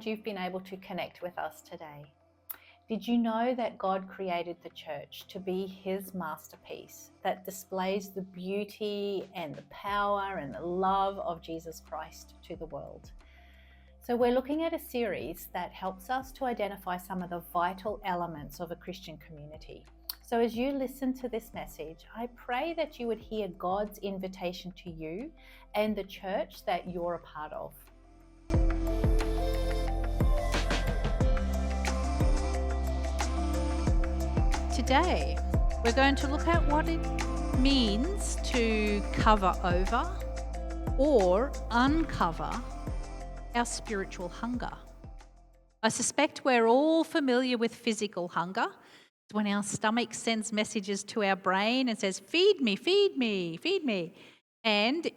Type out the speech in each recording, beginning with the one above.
glad you've been able to connect with us today. Did you know that God created the church to be His masterpiece that displays the beauty and the power and the love of Jesus Christ to the world? So we're looking at a series that helps us to identify some of the vital elements of a Christian community. So as you listen to this message, I pray that you would hear God's invitation to you and the church that you're a part of. Today, we're going to look at what it means to cover over or uncover our spiritual hunger. I suspect we're all familiar with physical hunger. It's when our stomach sends messages to our brain and says, feed me, feed me, feed me. And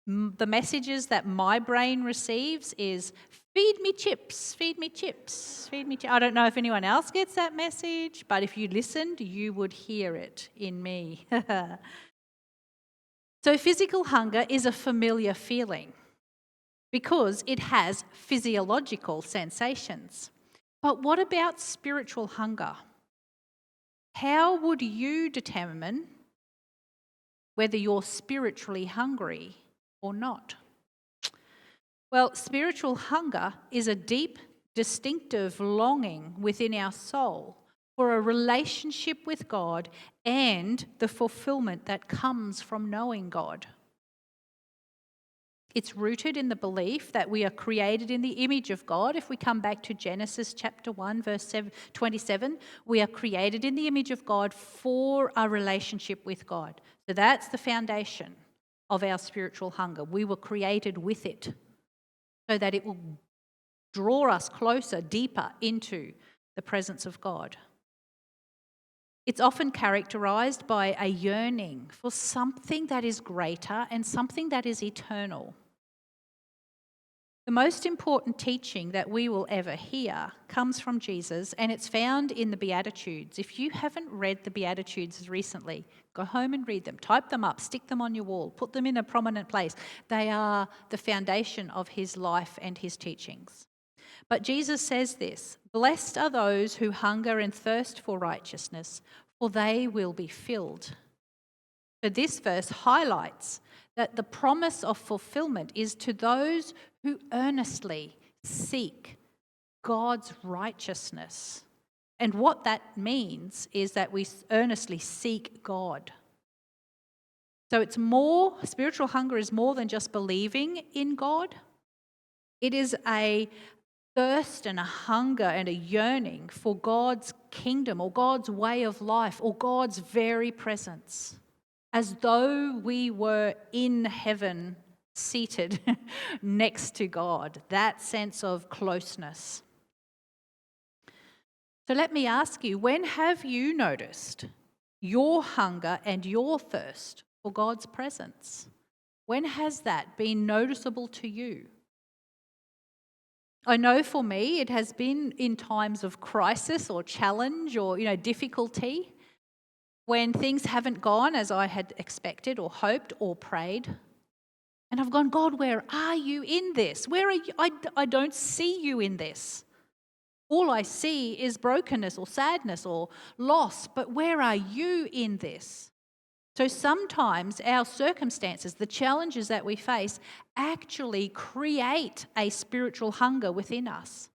the messages that my brain receives is, feed me chips, feed me chips, feed me chips. I don't know if anyone else gets that message, but if you listened, you would hear it in me. So physical hunger is a familiar feeling because it has physiological sensations. But what about spiritual hunger? How would you determine whether you're spiritually hungry or not? Well, spiritual hunger is a deep, distinctive longing within our soul for a relationship with God and the fulfillment that comes from knowing God. It's rooted in the belief that we are created in the image of God. If we come back to Genesis chapter 1, verse 27, we are created in the image of God for a relationship with God. So that's the foundation of our spiritual hunger. We were created with it, so that it will draw us closer, deeper into the presence of God. It's often characterized by a yearning for something that is greater and something that is eternal. The most important teaching that we will ever hear comes from Jesus, and it's found in the Beatitudes. If you haven't read the Beatitudes recently, go home and read them. Type them up, stick them on your wall, put them in a prominent place. They are the foundation of his life and his teachings. But Jesus says this, "Blessed are those who hunger and thirst for righteousness, for they will be filled." So this verse highlights that the promise of fulfillment is to those who earnestly seek God's righteousness. And what that means is that we earnestly seek God. So it's more, spiritual hunger is more than just believing in God. It is a thirst and a hunger and a yearning for God's kingdom or God's way of life or God's very presence, as though we were in heaven seated next to God, that sense of closeness. So let me ask you, when have you noticed your hunger and your thirst for God's presence? When has that been noticeable to you? I know for me it has been in times of crisis or challenge or difficulty, when things haven't gone as I had expected or hoped or prayed. And I've gone, God, where are you in this? Where are you? I don't see you in this. All I see is brokenness or sadness or loss, but where are you in this? So sometimes our circumstances, the challenges that we face, actually create a spiritual hunger within us.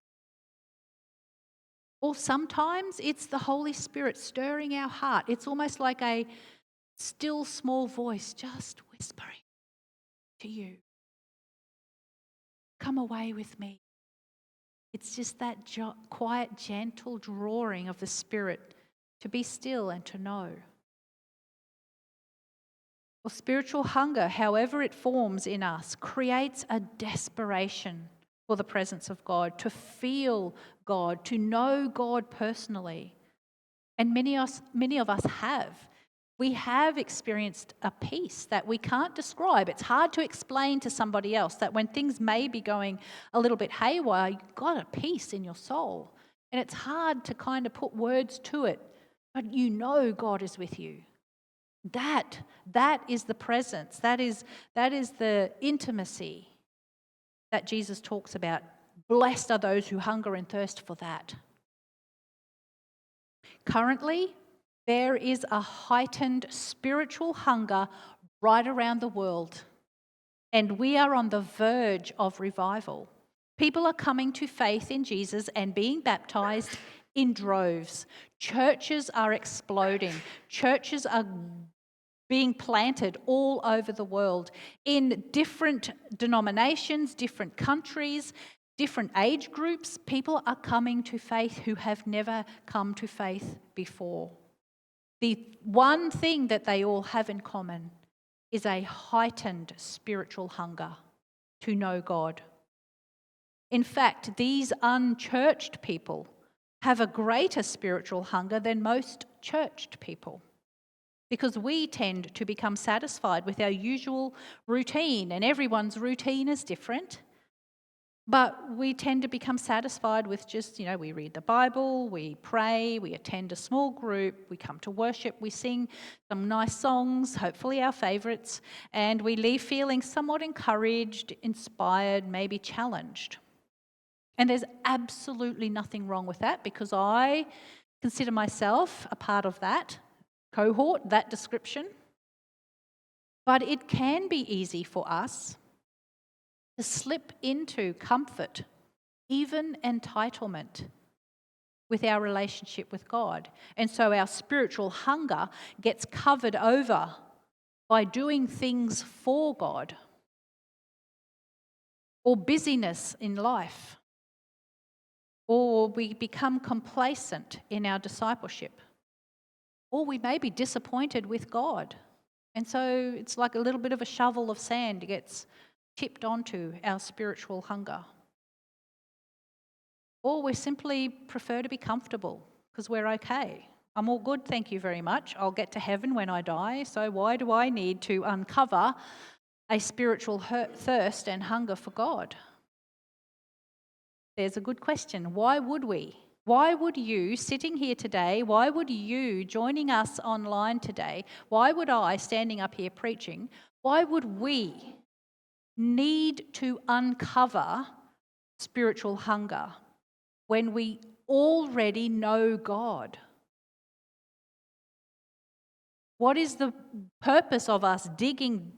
Or sometimes it's the Holy Spirit stirring our heart. It's almost like a still small voice just whispering to you, come away with me. It's just that quiet, gentle drawing of the Spirit to be still and to know. Well, spiritual hunger, however it forms in us, creates a desperation for the presence of God, to feel God, to know God personally. And many of us have. We have experienced a peace that we can't describe. It's hard to explain to somebody else that when things may be going a little bit haywire, you've got a peace in your soul. And it's hard to kind of put words to it, but you know God is with you. That is the presence. That is the intimacy that Jesus talks about Blessed are those who hunger and thirst for that. Currently, there is a heightened spiritual hunger right around the world, and we are on the verge of revival. People are coming to faith in Jesus and being baptized in droves. Churches are exploding. Churches are being planted all over the world in different denominations, different countries, different age groups. People are coming to faith who have never come to faith before. The one thing that they all have in common is a heightened spiritual hunger to know God. In fact, these unchurched people have a greater spiritual hunger than most churched people, because we tend to become satisfied with our usual routine, and everyone's routine is different. But we tend to become satisfied with just, we read the Bible, we pray, we attend a small group, we come to worship, we sing some nice songs, hopefully our favourites, and we leave feeling somewhat encouraged, inspired, maybe challenged. And there's absolutely nothing wrong with that, because I consider myself a part of that cohort, that description. But it can be easy for us to slip into comfort, even entitlement, with our relationship with God. And so our spiritual hunger gets covered over by doing things for God, or busyness in life, or we become complacent in our discipleship, or we may be disappointed with God. And so it's like a little bit of a shovel of sand gets tipped onto our spiritual hunger. Or we simply prefer to be comfortable because we're okay. I'm all good, thank you very much. I'll get to heaven when I die, so why do I need to uncover a spiritual thirst and hunger for God? There's a good question. Why would we? Why would you sitting here today, why would you joining us online today, why would I standing up here preaching, why would we need to uncover spiritual hunger when we already know God? What is the purpose of us digging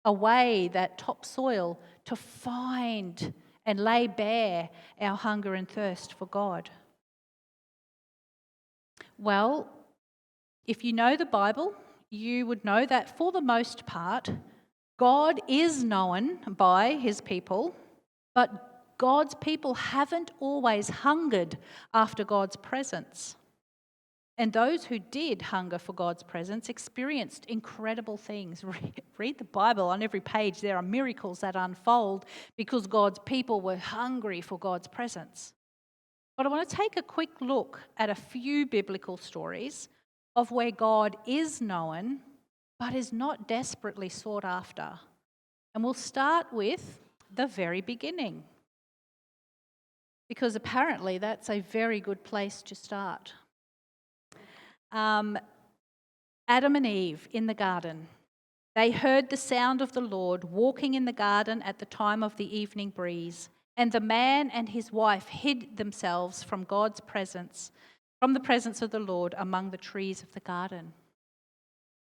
away that topsoil to find and lay bare our hunger and thirst for God? Well, if you know the Bible, you would know that for the most part, God is known by his people, but God's people haven't always hungered after God's presence. And those who did hunger for God's presence experienced incredible things. Read the Bible. On every page there are miracles that unfold because God's people were hungry for God's presence. But I want to take a quick look at a few biblical stories of where God is known but is not desperately sought after. And we'll start with the very beginning, because apparently that's a very good place to start. Adam and Eve in the garden. They heard the sound of the Lord walking in the garden at the time of the evening breeze, and the man and his wife hid themselves from God's presence, from the presence of the Lord among the trees of the garden.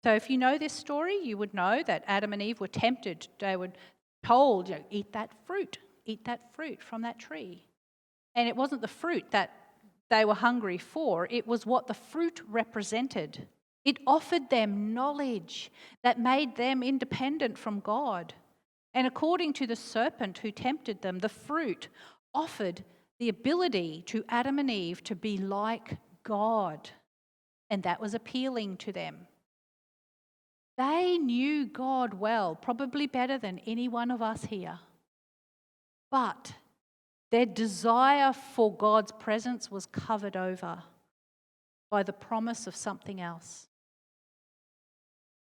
So if you know this story, you would know that Adam and Eve were tempted. They were told, eat that fruit from that tree. And it wasn't the fruit that they were hungry for, it was what the fruit represented. It offered them knowledge that made them independent from God. And according to the serpent who tempted them, the fruit offered the ability to Adam and Eve to be like God. And that was appealing to them. They knew God well, probably better than any one of us here. But their desire for God's presence was covered over by the promise of something else.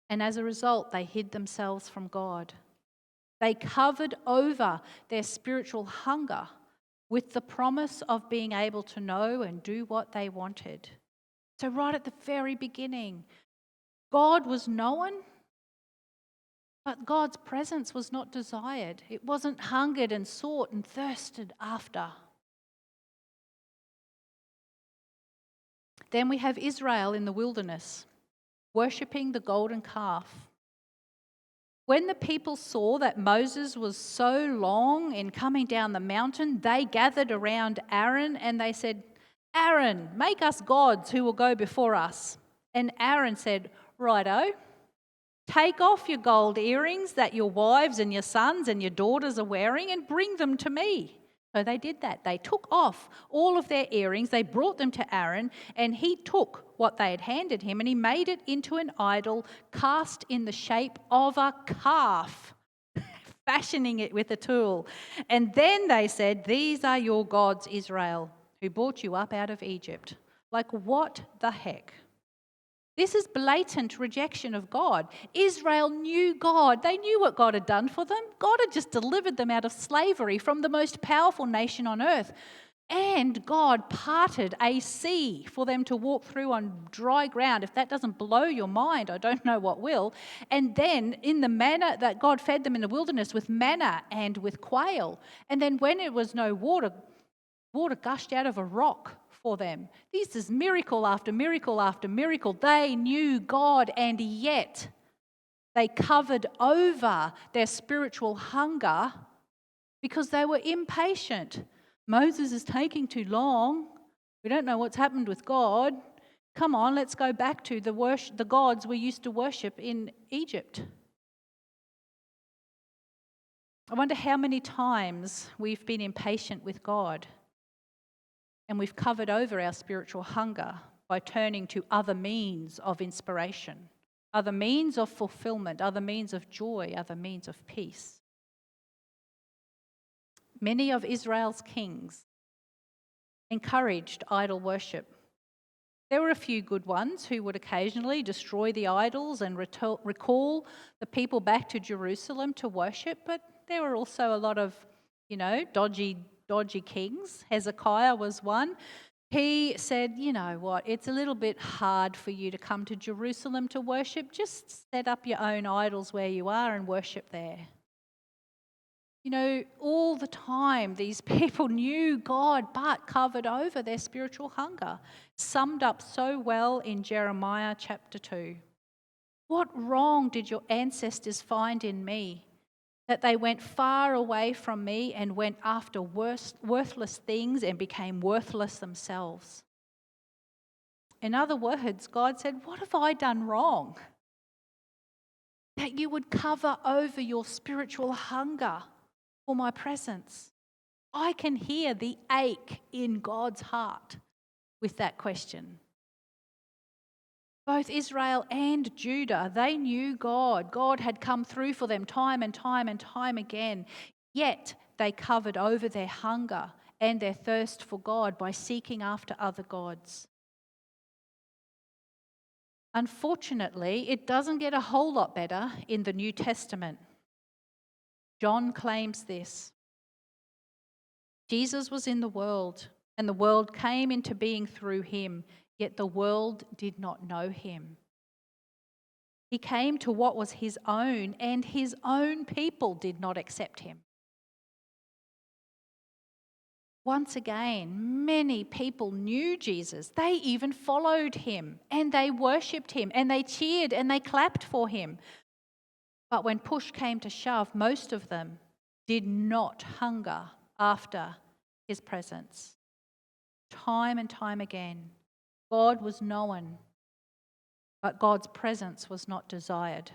And as a result, they hid themselves from God. They covered over their spiritual hunger with the promise of being able to know and do what they wanted. So right at the very beginning, God was known, But God's presence was not desired. It wasn't hungered and sought and thirsted after. Then we have Israel in the wilderness, worshipping the golden calf. When the people saw that Moses was so long in coming down the mountain, they gathered around Aaron and they said, "Aaron, make us gods who will go before us." And Aaron said, "Righto, take off your gold earrings that your wives and your sons and your daughters are wearing and bring them to me." So they did that. They took off all of their earrings, they brought them to Aaron, and he took what they had handed him and he made it into an idol cast in the shape of a calf, fashioning it with a tool. And then they said, "These are your gods, Israel, who brought you up out of Egypt." Like, what the heck? This is blatant rejection of God. Israel knew God. They knew what God had done for them. God had just delivered them out of slavery from the most powerful nation on earth. And God parted a sea for them to walk through on dry ground. If that doesn't blow your mind, I don't know what will. And then in the manna that God fed them in the wilderness with manna and with quail. And then when it was no water, water gushed out of a rock for them. This is miracle after miracle after miracle. They knew God, and yet they covered over their spiritual hunger because they were impatient. Moses is taking too long. We don't know what's happened with God. Come on, let's go back to the gods we used to worship in Egypt. I wonder how many times we've been impatient with God. And we've covered over our spiritual hunger by turning to other means of inspiration, other means of fulfillment, other means of joy, other means of peace. Many of Israel's kings encouraged idol worship. There were a few good ones who would occasionally destroy the idols and recall the people back to Jerusalem to worship, but there were also a lot of, dodgy kings. Hezekiah was one. He said, "You know what, it's a little bit hard for you to come to Jerusalem to worship. Just set up your own idols where you are and worship there." All the time these people knew God but covered over their spiritual hunger. Summed up so well in Jeremiah chapter 2. "What wrong did your ancestors find in me, that they went far away from me and went after worthless things and became worthless themselves?" In other words, God said, "What have I done wrong that you would cover over your spiritual hunger for my presence?" I can hear the ache in God's heart with that question. Both Israel and Judah, they knew God. God had come through for them time and time and time again. Yet they covered over their hunger and their thirst for God by seeking after other gods. Unfortunately, it doesn't get a whole lot better in the New Testament. John claims this: "Jesus was in the world, and the world came into being through him, yet the world did not know him. He came to what was his own, and his own people did not accept him." Once again, many people knew Jesus. They even followed him, and they worshipped him, and they cheered and they clapped for him. But when push came to shove, most of them did not hunger after his presence. Time and time again, God was known, but God's presence was not desired.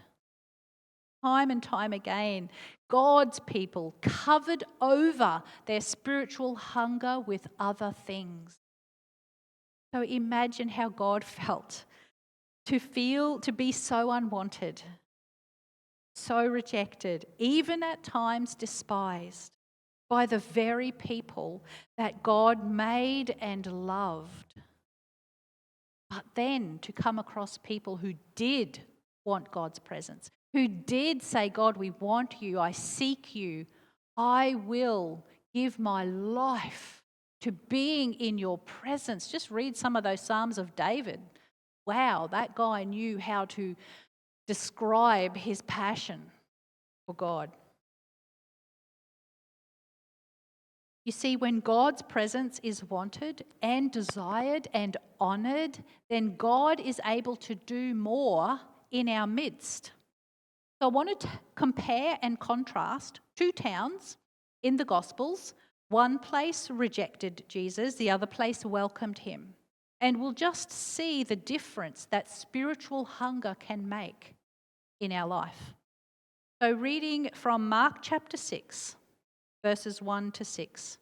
Time and time again, God's people covered over their spiritual hunger with other things. So imagine how God felt to be so unwanted, so rejected, even at times despised by the very people that God made and loved. But then to come across people who did want God's presence, who did say, "God, we want you, I seek you, I will give my life to being in your presence." Just read some of those Psalms of David. Wow, that guy knew how to describe his passion for God. You see, when God's presence is wanted and desired and honoured, then God is able to do more in our midst. So I want to compare and contrast two towns in the Gospels. One place rejected Jesus, the other place welcomed him. And we'll just see the difference that spiritual hunger can make in our life. So reading from Mark chapter 6, verses 1 to 6.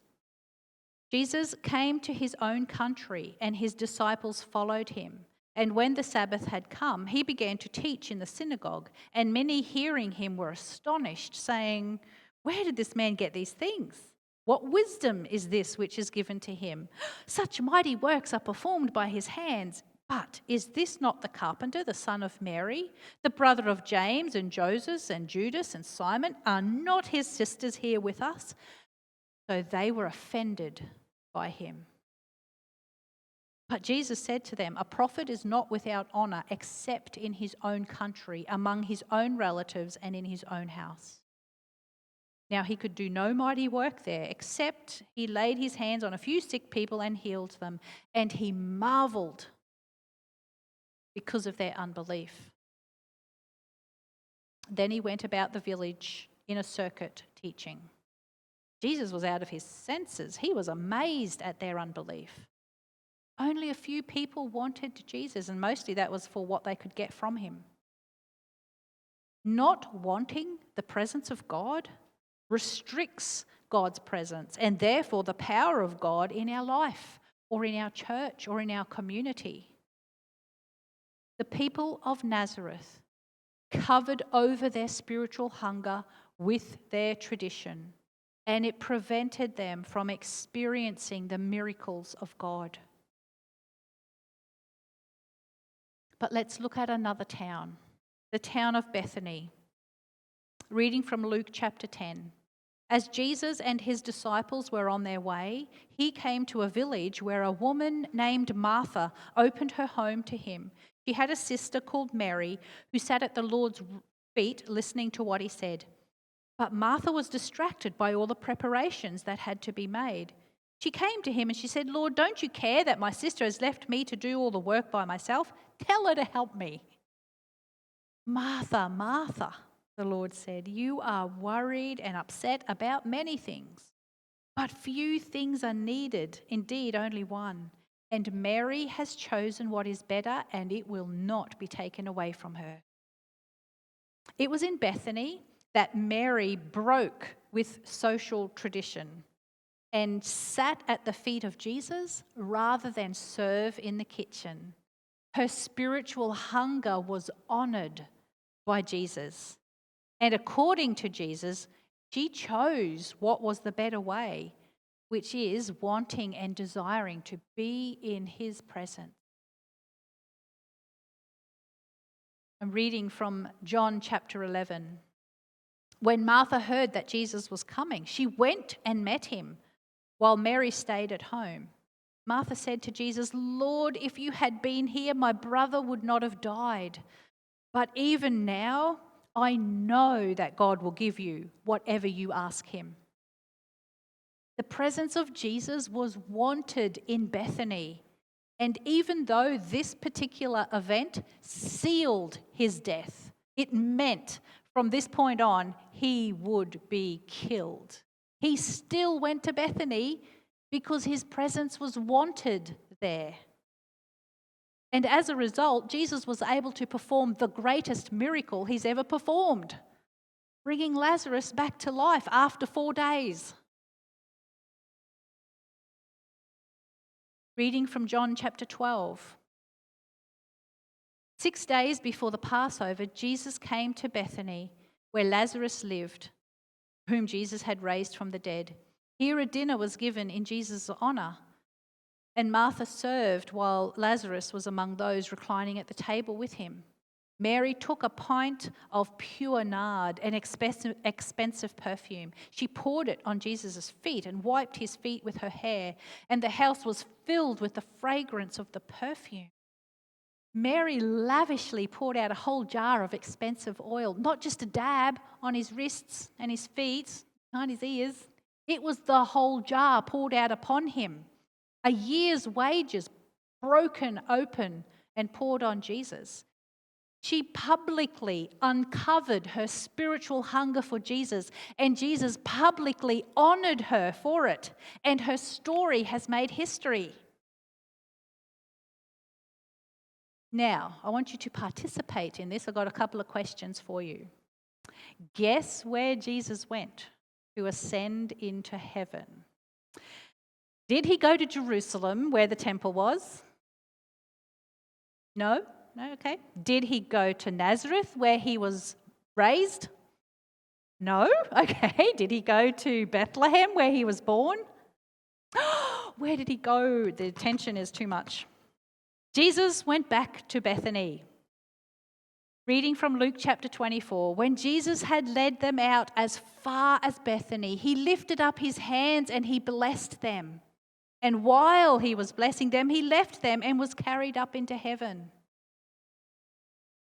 Jesus came to his own country, and his disciples followed him. And when the Sabbath had come, he began to teach in the synagogue, and many hearing him were astonished, saying, "Where did this man get these things? What wisdom is this which is given to him? Such mighty works are performed by his hands. But is this not the carpenter, the son of Mary, the brother of James and Joseph and Judas and Simon? Are not his sisters here with us?" So they were offended by him. But Jesus said to them, "A prophet is not without honour except in his own country, among his own relatives, and in his own house." Now he could do no mighty work there, except he laid his hands on a few sick people and healed them. And he marvelled because of their unbelief. Then he went about the village in a circuit teaching. Jesus was out of his senses. He was amazed at their unbelief. Only a few people wanted Jesus, and mostly that was for what they could get from him. Not wanting the presence of God restricts God's presence and therefore the power of God in our life or in our church or in our community. The people of Nazareth covered over their spiritual hunger with their tradition, and it prevented them from experiencing the miracles of God. But let's look at another town, the town of Bethany. Reading from Luke chapter 10. As Jesus and his disciples were on their way, he came to a village where a woman named Martha opened her home to him. She had a sister called Mary who sat at the Lord's feet listening to what he said. But Martha was distracted by all the preparations that had to be made. She came to him and she said, "Lord, don't you care that my sister has left me to do all the work by myself? Tell her to help me." "Martha, Martha," the Lord said, "you are worried and upset about many things, but few things are needed, indeed only one. And Mary has chosen what is better, and it will not be taken away from her." It was in Bethany that Mary broke with social tradition and sat at the feet of Jesus rather than serve in the kitchen. Her spiritual hunger was honoured by Jesus. And according to Jesus, she chose what was the better way, which is wanting and desiring to be in his presence. I'm reading from John chapter 11. When Martha heard that Jesus was coming, she went and met him, while Mary stayed at home. Martha said to Jesus, "Lord, if you had been here, my brother would not have died. But even now, I know that God will give you whatever you ask him." The presence of Jesus was wanted in Bethany. And even though this particular event sealed his death, it meant from this point on, he would be killed. He still went to Bethany because his presence was wanted there. And as a result, Jesus was able to perform the greatest miracle he's ever performed, bringing Lazarus back to life after 4 days. Reading from John chapter 12. 6 days before the Passover, Jesus came to Bethany, where Lazarus lived, whom Jesus had raised from the dead. Here a dinner was given in Jesus' honour, and Martha served while Lazarus was among those reclining at the table with him. Mary took a pint of pure nard, an expensive perfume. She poured it on Jesus' feet and wiped his feet with her hair, and the house was filled with the fragrance of the perfume. Mary lavishly poured out a whole jar of expensive oil, not just a dab on his wrists and his feet, behind his ears. It was the whole jar poured out upon him. A year's wages broken open and poured on Jesus. She publicly uncovered her spiritual hunger for Jesus, and Jesus publicly honored her for it, and her story has made history. Now, I want you to participate in this. I've got a couple of questions for you. Guess where Jesus went to ascend into heaven? Did he go to Jerusalem, where the temple was? No? No, okay. Did he go to Nazareth, where he was raised? No? Okay. Did he go to Bethlehem, where he was born? Where did he go? The tension is too much. Jesus went back to Bethany. Reading from Luke chapter 24, when Jesus had led them out as far as Bethany, he lifted up his hands and he blessed them. And while he was blessing them, he left them and was carried up into heaven.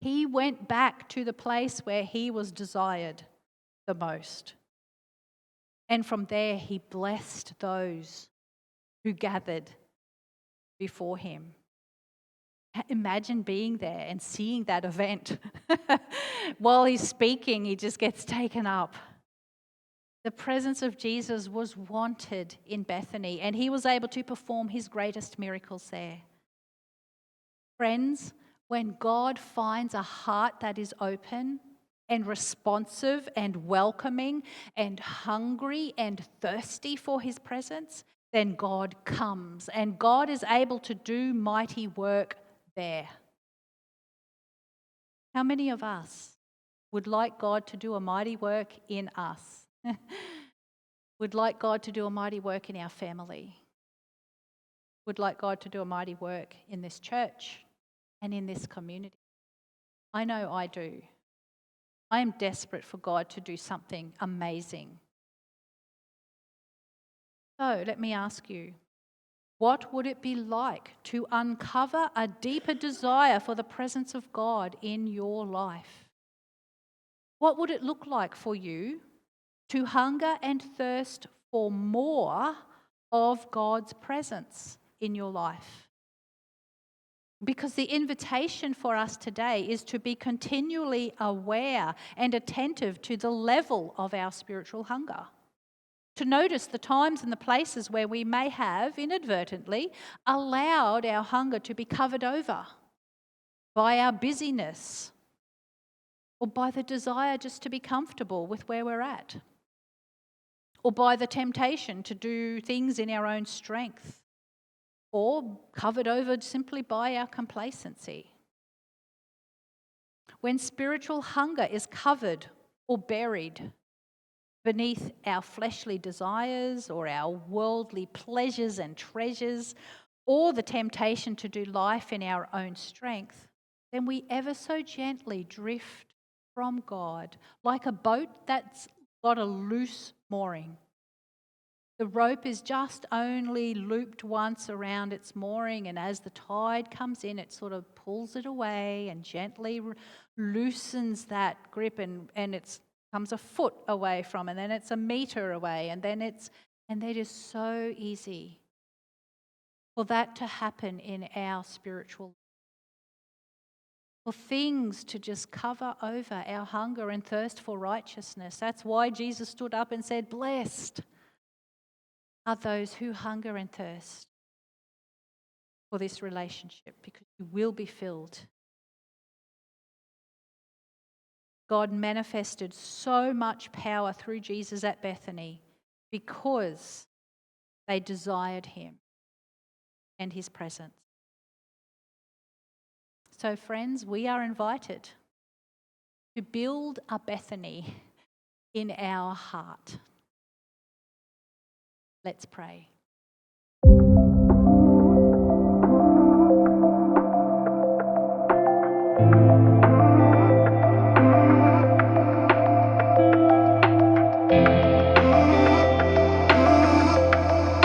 He went back to the place where he was desired the most. And from there, he blessed those who gathered before him. Imagine being there and seeing that event. While he's speaking, he just gets taken up. The presence of Jesus was wanted in Bethany, and he was able to perform his greatest miracles there. Friends, when God finds a heart that is open and responsive and welcoming and hungry and thirsty for his presence, then God comes, and God is able to do mighty work there. How many of us would like God to do a mighty work in us? Would like God to do a mighty work in our family? Would like God to do a mighty work in this church and in this community? I know I do. I am desperate for God to do something amazing. So let me ask you, what would it be like to uncover a deeper desire for the presence of God in your life? What would it look like for you to hunger and thirst for more of God's presence in your life? Because the invitation for us today is to be continually aware and attentive to the level of our spiritual hunger. To notice the times and the places where we may have inadvertently allowed our hunger to be covered over by our busyness or by the desire just to be comfortable with where we're at, or by the temptation to do things in our own strength, or covered over simply by our complacency. When spiritual hunger is covered or buried beneath our fleshly desires or our worldly pleasures and treasures, or the temptation to do life in our own strength, then we ever so gently drift from God like a boat that's got a loose mooring. The rope is just only looped once around its mooring, and as the tide comes in, it sort of pulls it away and gently loosens that grip, and it's comes a foot away from, and then it's a meter away, and that is so easy for that to happen in our spiritual life. For things to just cover over our hunger and thirst for righteousness. That's why Jesus stood up and said, "Blessed are those who hunger and thirst for this relationship, because you will be filled." God manifested so much power through Jesus at Bethany because they desired him and his presence. So, friends, we are invited to build a Bethany in our heart. Let's pray.